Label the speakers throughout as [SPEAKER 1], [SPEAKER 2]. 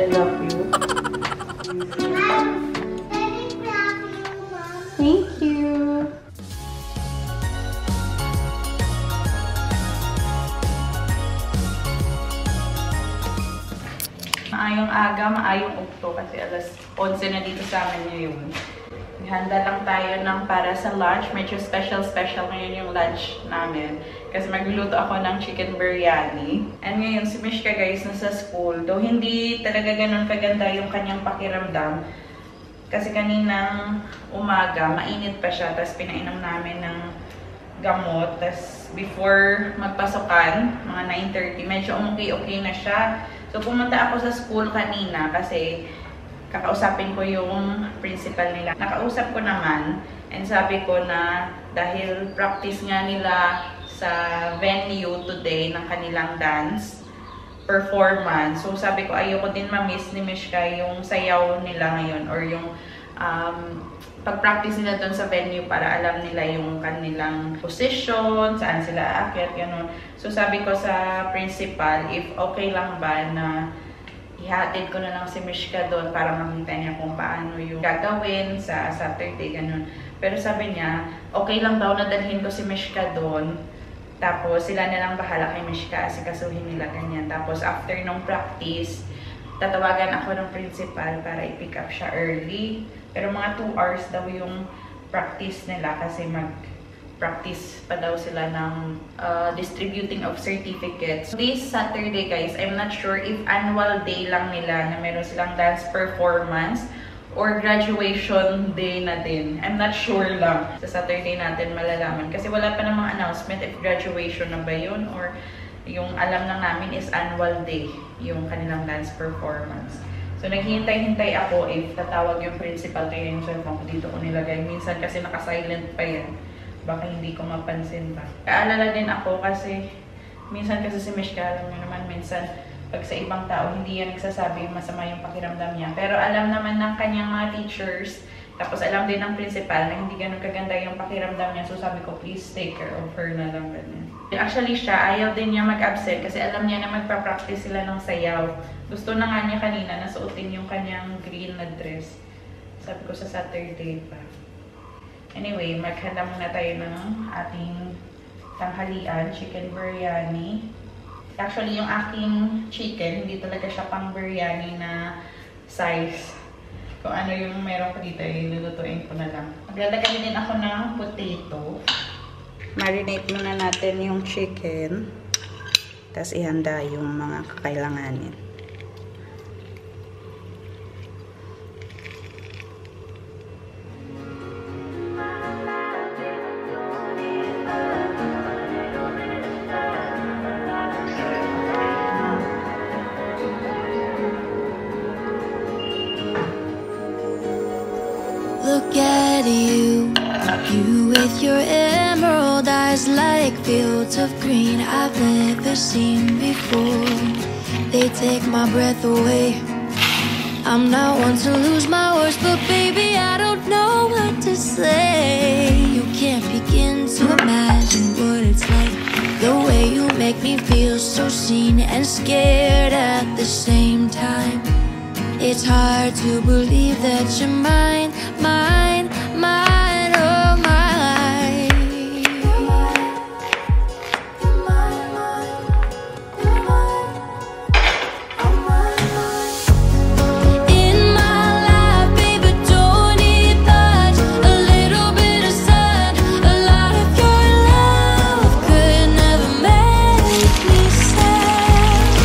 [SPEAKER 1] I love you. Thank you. Maayong aga, maayong ukto kasi alas 11 na dito sa amin ngayon. Handa lang tayo ng para sa lunch. Medyo special ngayon yung lunch namin. Kasi magluluto ako ng chicken biryani. And ngayon, si Mishka guys, nasa school. Though hindi talaga ganun kaganda yung kanyang pakiramdam. Kasi kaninang umaga, mainit pa siya. Tapos pinainom namin ng gamot. Tapos before magpasukan, mga 9:30, medyo okay na siya. So pumunta ako sa school kanina kasi kakausapin ko yung principal nila. Nakausap ko naman and sabi ko na dahil practice nga nila sa venue today ng kanilang dance performance. So sabi ko ayoko din ma-miss ni Mishka yung sayaw nila ngayon or yung pag-practice nila doon sa venue para alam nila yung kanilang position, saan sila aakyat, gano'n. So sabi ko sa principal if okay lang ba na ihatid ko na lang si Mishka doon para makita niya kung paano yung gagawin sa Saturday, ganun. Pero sabi niya, okay lang daw na dalhin ko si Mishka doon. Tapos sila na lang bahala kay Mishka, asikasuhin nila ganyan. Tapos after nung practice, tatawagan ako ng principal para i-pick up siya early. Pero mga 2 hours daw yung practice nila kasi practice pa daw sila ng distributing of certificates. This Saturday guys, I'm not sure if annual day lang nila na meron silang dance performance or graduation day na din. I'm not sure lang. Sa Saturday natin malalaman. Kasi wala pa namang announcement if graduation na ba yun or yung alam lang namin is annual day yung kanilang dance performance. So naghihintay-hintay ako if tatawag yung principal kaya yung cellphone ko dito ko nilagay. Minsan kasi naka-silent pa yan. Baka hindi ko mapansin pa. Kaalala din ako kasi minsan kasi si Mishka, alam nyo naman, minsan pag sa ibang tao, hindi yan nagsasabi masama yung pakiramdam niya. Pero alam naman ng kanyang mga teachers, tapos alam din ng principal na hindi ganun kaganda yung pakiramdam niya. So sabi ko, please take care of her na lang. Ganun. Actually siya, ayaw din niya mag-absent kasi alam niya na magpa-practice sila ng sayaw. Gusto na nga niya kanina na suotin yung kanyang green na dress. Sabi ko sa Saturday pa. Anyway, maghanda muna tayo ng ating tanghalian, chicken biryani. Actually, yung aking chicken, hindi talaga siya pang biryani na size. Kung ano yung meron ko dito, ilulutuin ko na lang. Maglalagay din ako ng potato. Marinate muna natin yung chicken. Tapos ihanda yung mga kakailanganin.
[SPEAKER 2] Look at you with your emerald eyes like fields of green I've never seen before. They take my breath away. I'm not one to lose my words, but baby, I don't know what to say. You can't begin to imagine what it's like, the way you make me feel so seen and scared at the same time. It's hard to believe that you're mine, mine, mine, oh mine. You're mine, you're mine, mine, you're mine, I'm mine, mine. In my life, baby, don't need much. A little bit of sun, a lot of your love could never make me sad.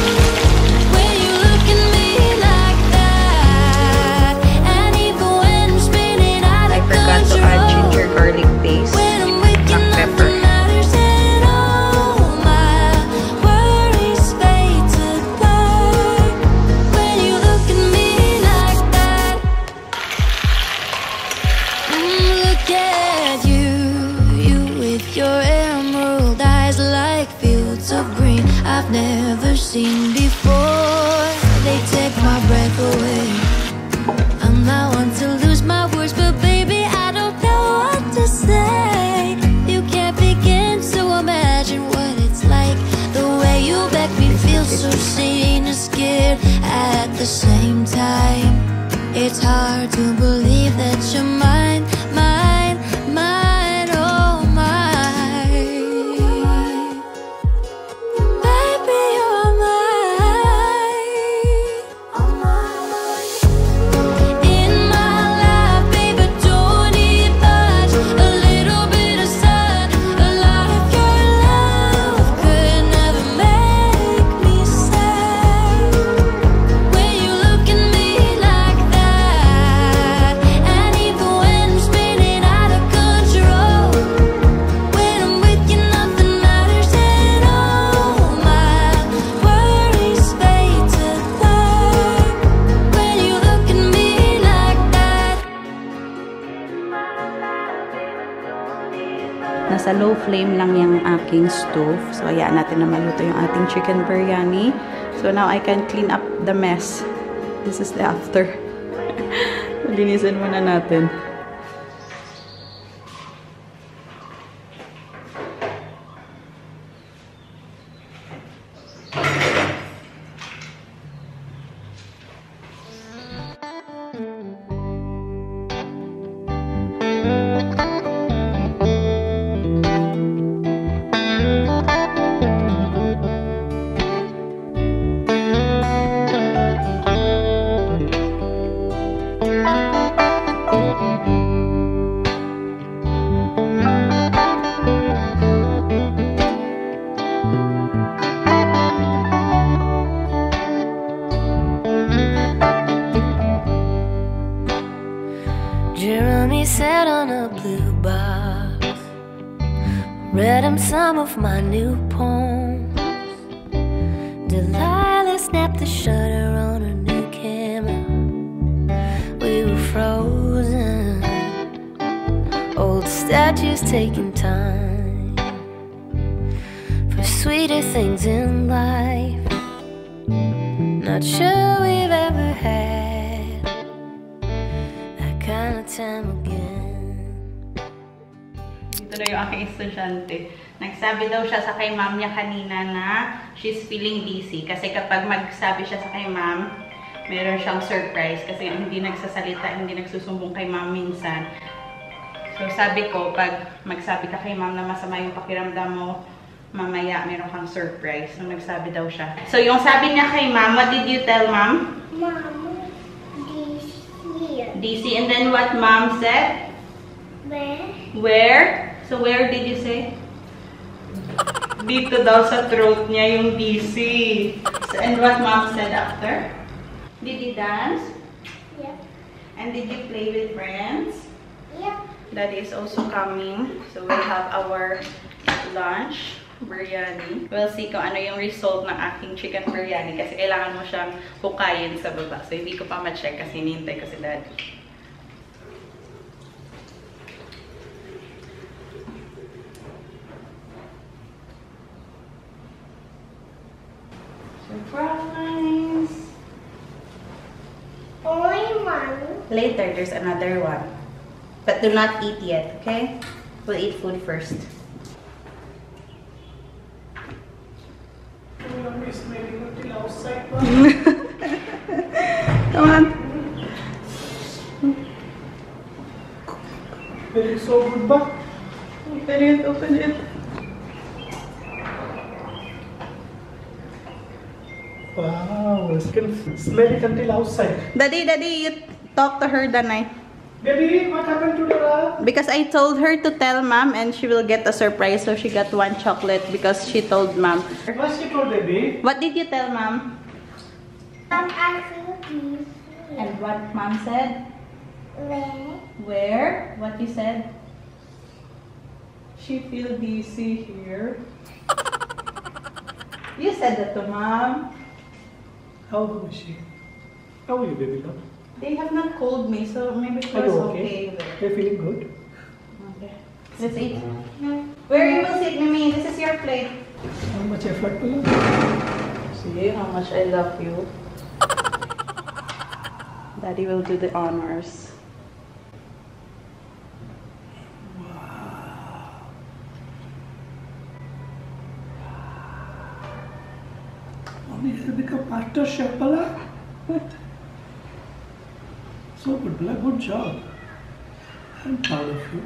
[SPEAKER 2] When you look at me like that, and even when I'm spinning out of
[SPEAKER 1] Forgot to add ginger garlic paste.
[SPEAKER 2] when I'm waking up,
[SPEAKER 1] Pepper.
[SPEAKER 2] it matters at all. My worries fade to black when you look at me like that. Look at you with your emerald eyes like fields of green I've never seen before. They take my breath away. I'm not one to lose my words, but baby, I don't know what to say. You can't begin to imagine what it's like, the way you make me feel so seen and scared at the same It's hard to believe that you're mine, mine, mine, oh mine. Baby, you're mine. In my life, baby, don't need much. A little bit of sun, a lot of your love could never make me sad. When you look at me like that, and even when I'm spinning out of control, when I'm with you, nothing matters at all. My worries fade to black when you look at me like that.
[SPEAKER 1] Nasa low flame lang yung aking stove. So, hayaan natin na maluto yung ating chicken biryani. So, now I can clean up the mess. This is the after. Linisin muna natin.
[SPEAKER 2] Jeremy sat on a blue box, read him some of my new poems. Delilah snapped the shutter on her new camera. We were frozen, old statues taking time for sweeter things in life. Not sure we've ever had that kind of time again.
[SPEAKER 1] Ito na yung aking estudyante. Nagsabi daw siya sa kay ma'am niya kanina na she's feeling busy. Kasi kapag magsabi siya sa kay ma'am, meron siyang surprise. Kasi hindi nagsasalita, hindi nagsusumbong kay ma'am minsan. So sabi ko, pag magsabi ka kay ma'am na masama yung pakiramdam mo, mamaya meron kang surprise. So nagsabi daw siya. So yung sabi niya kay ma'am, what did you tell ma'am?
[SPEAKER 3] Mom, this here.
[SPEAKER 1] DC. And then what mom said?
[SPEAKER 3] Where?
[SPEAKER 1] Where? So where did you say? Dito daw sa throat niya yung DC. So, and what mom said after? Did you dance?
[SPEAKER 3] Yep.
[SPEAKER 1] And did you play with friends?
[SPEAKER 3] Yep.
[SPEAKER 1] Daddy is also coming. So we'll have our lunch. Biryani. We'll see kung ano yung result ng aking chicken biryani kasi kailangan mo siyang hukayin sa baba. So, hindi ko pa ma-check kasi hinihintay ko si Daddy. Surprise!
[SPEAKER 3] Only one.
[SPEAKER 1] Later, there's another one. But do not eat yet, okay? We'll eat food first. Come on.
[SPEAKER 4] It's so good, ba?
[SPEAKER 1] Open it, open it.
[SPEAKER 4] Wow, you can smell it until outside.
[SPEAKER 1] Daddy, you talk to her, Danay.
[SPEAKER 4] Baby, what happened to the...
[SPEAKER 1] Because I told her to tell mom and she will get a surprise. So she got one chocolate because she told mom.
[SPEAKER 4] What she told baby?
[SPEAKER 1] What did you tell mom?
[SPEAKER 3] I feel this.
[SPEAKER 1] And what mom said?
[SPEAKER 3] Where?
[SPEAKER 1] Where? What you said? She feel dizzy here. You said that to mom.
[SPEAKER 4] How is she? How are you, baby? Love?
[SPEAKER 1] They have not called me, so maybe she
[SPEAKER 4] Are
[SPEAKER 1] was
[SPEAKER 4] you
[SPEAKER 1] okay.
[SPEAKER 4] okay? You're feeling good?
[SPEAKER 1] Okay. Let's eat. Where you will sit, Mimi? This is your plate.
[SPEAKER 4] How much effort to love?
[SPEAKER 1] See how much I love you. Daddy will do the honors.
[SPEAKER 4] Mommy has become master chef, pala. So good, Bella. Good job. I'm proud of you.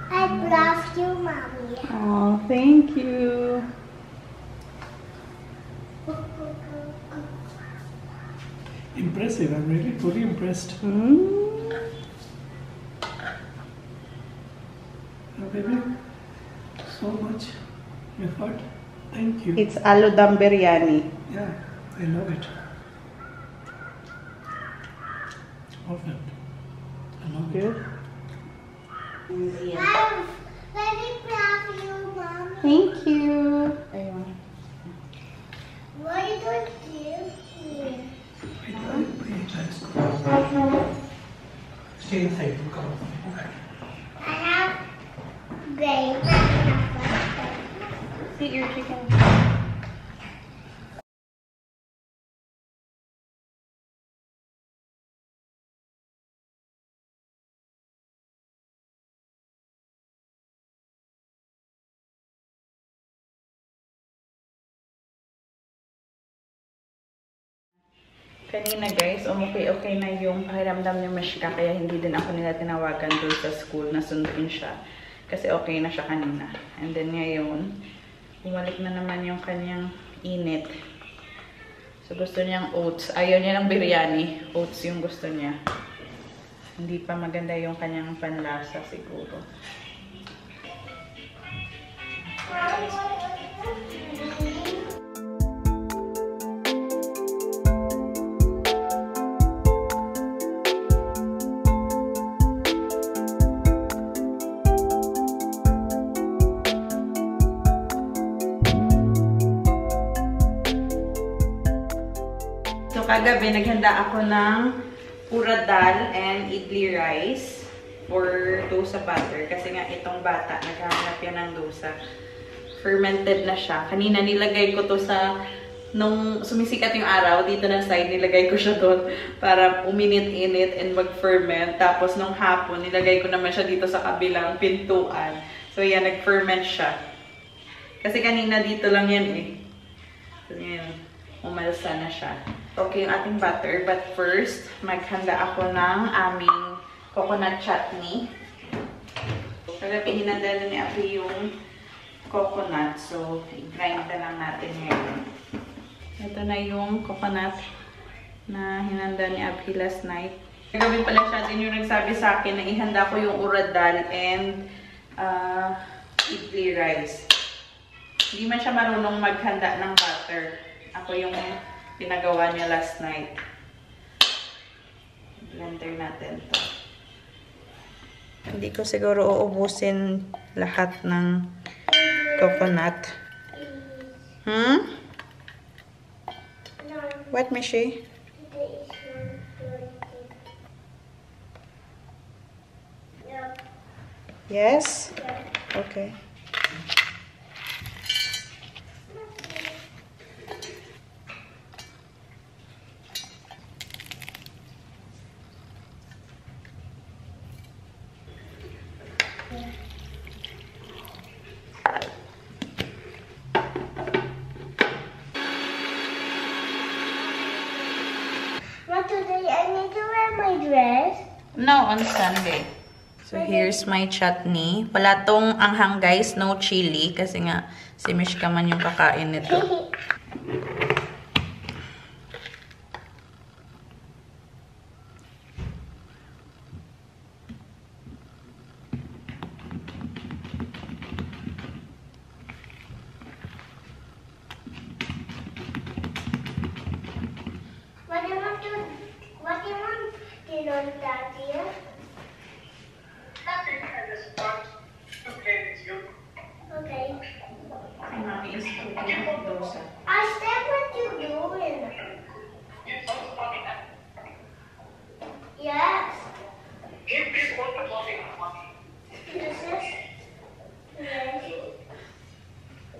[SPEAKER 3] I love you, Mommy.
[SPEAKER 1] Oh, thank you.
[SPEAKER 4] Impressive. I'm really truly impressed. Baby, so much effort. Thank you.
[SPEAKER 1] It's aloo dum biryani.
[SPEAKER 4] Yeah, I love it. Perfect. I love it.
[SPEAKER 3] I'm very proud of you, Mommy.
[SPEAKER 1] Thank you. Ayun.
[SPEAKER 3] What are you going to do here?
[SPEAKER 4] Stay inside. Come on.
[SPEAKER 3] I have grain.
[SPEAKER 1] Eat your chicken. Kanina guys, okay na yung pakiramdam ni Mishka, kaya hindi din ako nila tinawagan doon sa school na sunduin siya. Kasi okay na siya kanina. And then ngayon, bumalik na naman yung kanyang init. So gusto niyang oats. Ayaw niya ng biryani. Oats yung gusto niya. Hindi pa maganda yung kanyang panlasa siguro. So, kagabi, naghanda ako ng urad dal and idli rice for dosa butter. Kasi nga, itong bata, naghahanap yan ng dosa. Fermented na siya. Kanina, nilagay ko to sa, nung sumisikat yung araw, dito na side, nilagay ko siya doon para uminit-init and mag-ferment. Tapos, nung hapon, nilagay ko naman siya dito sa kabilang pintuan. So, yan, nag-ferment siya. Kasi kanina, dito lang yan eh. So, yan, umalsa na siya. Okay yung ating butter, but first, maghanda ako ng aming coconut chutney. Kagabi hinanda na ni Abby yung coconut, so i-grind na lang natin ngayon. Ito na yung coconut na hinanda ni Abby last night. Kagabi pala siya din yung nagsabi sa akin na ihanda ko yung urad dal and idli rice. Hindi man siya marunong maghanda ng butter. Ako yung pinagawa niya last night. Blender natin to. Hindi ko siguro uubusin lahat ng coconut. What, Mishi? Yes? Okay.
[SPEAKER 3] But today I need to wear my dress.
[SPEAKER 1] No, on Sunday. So, here's my chutney. Wala tong anghang, guys. No chili. Kasi nga, si Mishka man yung kakain nito.
[SPEAKER 3] What do you want to do, Daddy? Okay.
[SPEAKER 1] Ay, mami is cooking dosa.
[SPEAKER 3] I said what you doing. Yes. This is. Yes.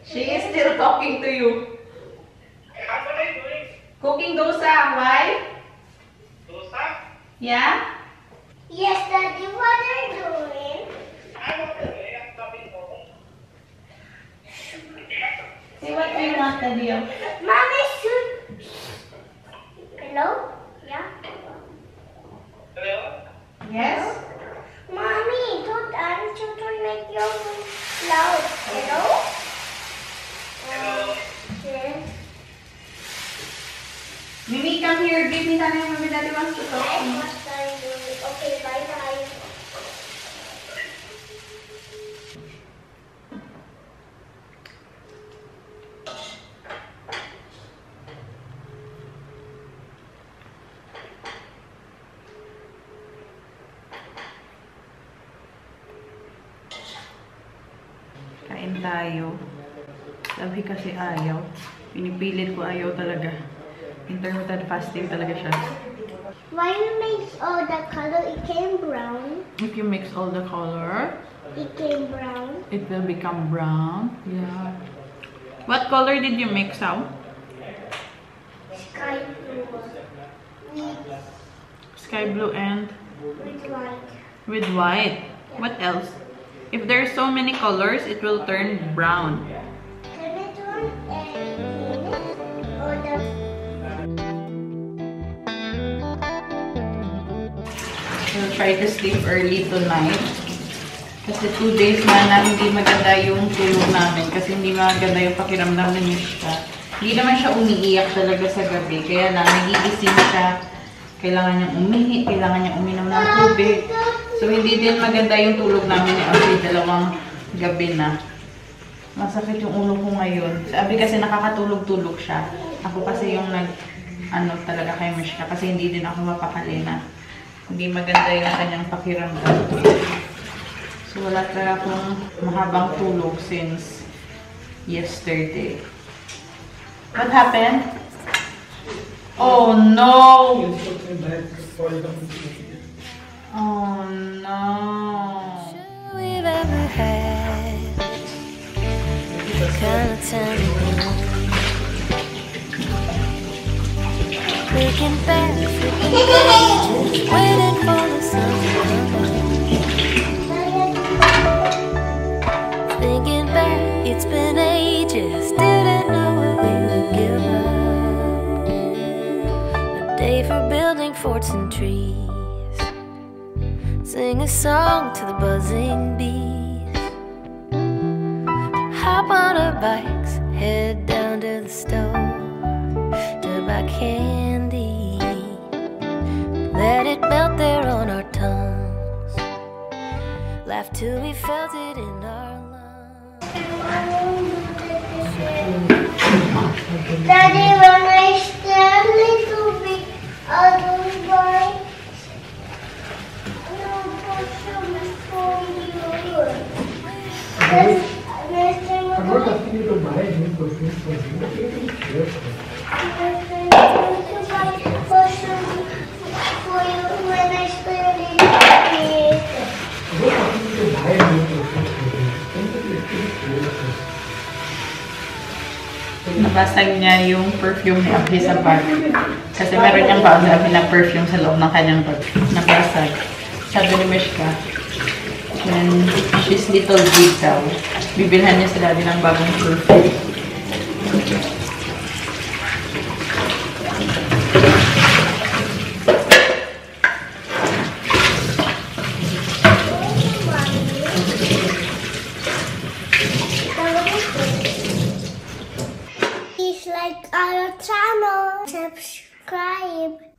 [SPEAKER 1] She is still talking to you. Cooking dosa. Why? Yeah?
[SPEAKER 3] Yes, Daddy. What are you doing?
[SPEAKER 1] Say what do you want, Daddy?
[SPEAKER 3] Mommy, shoot. Hello? Yeah.
[SPEAKER 1] Yes?
[SPEAKER 3] Mommy, aren't you to make your voice loud? Hello? Hello? Yes.
[SPEAKER 1] Mimi, come here. Give me Daddy. Maybe Daddy wants to talk to me.
[SPEAKER 3] Okay, bye-bye.
[SPEAKER 1] Kain tayo. Sabi kasi ayaw. Pinipilit ko ayaw talaga. Intermittent fasting talaga siya.
[SPEAKER 3] Why you mix all the color? It came brown.
[SPEAKER 1] If you mix all the color,
[SPEAKER 3] It came brown.
[SPEAKER 1] it will become brown. Yeah. What color did you mix out?
[SPEAKER 3] Sky blue. With
[SPEAKER 1] Sky blue and
[SPEAKER 3] white.
[SPEAKER 1] with white. What else? If there's so many colors, it will turn brown.
[SPEAKER 3] Turn it on and or the
[SPEAKER 1] We'll try to sleep early tonight. Kasi 2 days na hindi maganda yung tulog namin. Kasi hindi maganda yung pakiramdam ni Mishka. Hindi naman siya umiiyak talaga sa gabi. Kaya lang, nagigising siya. Kailangan niyang umihi, kailangan niyang uminom ng tubig. So, hindi din maganda yung tulog namin ni Audrey. 2 gabi na. Masakit yung ulo ko ngayon. Sabi kasi nakakatulog-tulog siya. Ako kasi yung talaga kay Mishka. Kasi hindi din ako mapakali na hindi maganda yung kanyang pakiramdam. So, wala talaga akong mahabang tulog since yesterday. What happened? Oh, no! Oh, no!
[SPEAKER 2] We've ever had kind of time. Looking back, waiting for the sun to come out. Thinking back, it's been ages. Didn't know what we would give up. A day for building forts and trees. Sing a song to the buzzing bees. Hop on our bikes, head down to the store to buy candy. Let it melt there on our tongues. Laugh till we felt it in our lungs.
[SPEAKER 3] Daddy, when I stand a little bit out of the bike, no person for you.
[SPEAKER 4] I'm not asking you to buy new perfume for you, but you can share for you.
[SPEAKER 1] Nabasag niya yung perfume ni Abby sa bag. Kasi meron niyang baon na Abby na perfume sa loob ng kanyang bag. Nabasag. Sabi ni Mishka, when she's little big daw, bibilhan niya sila din ng bagong perfume.
[SPEAKER 3] Please like our channel, subscribe.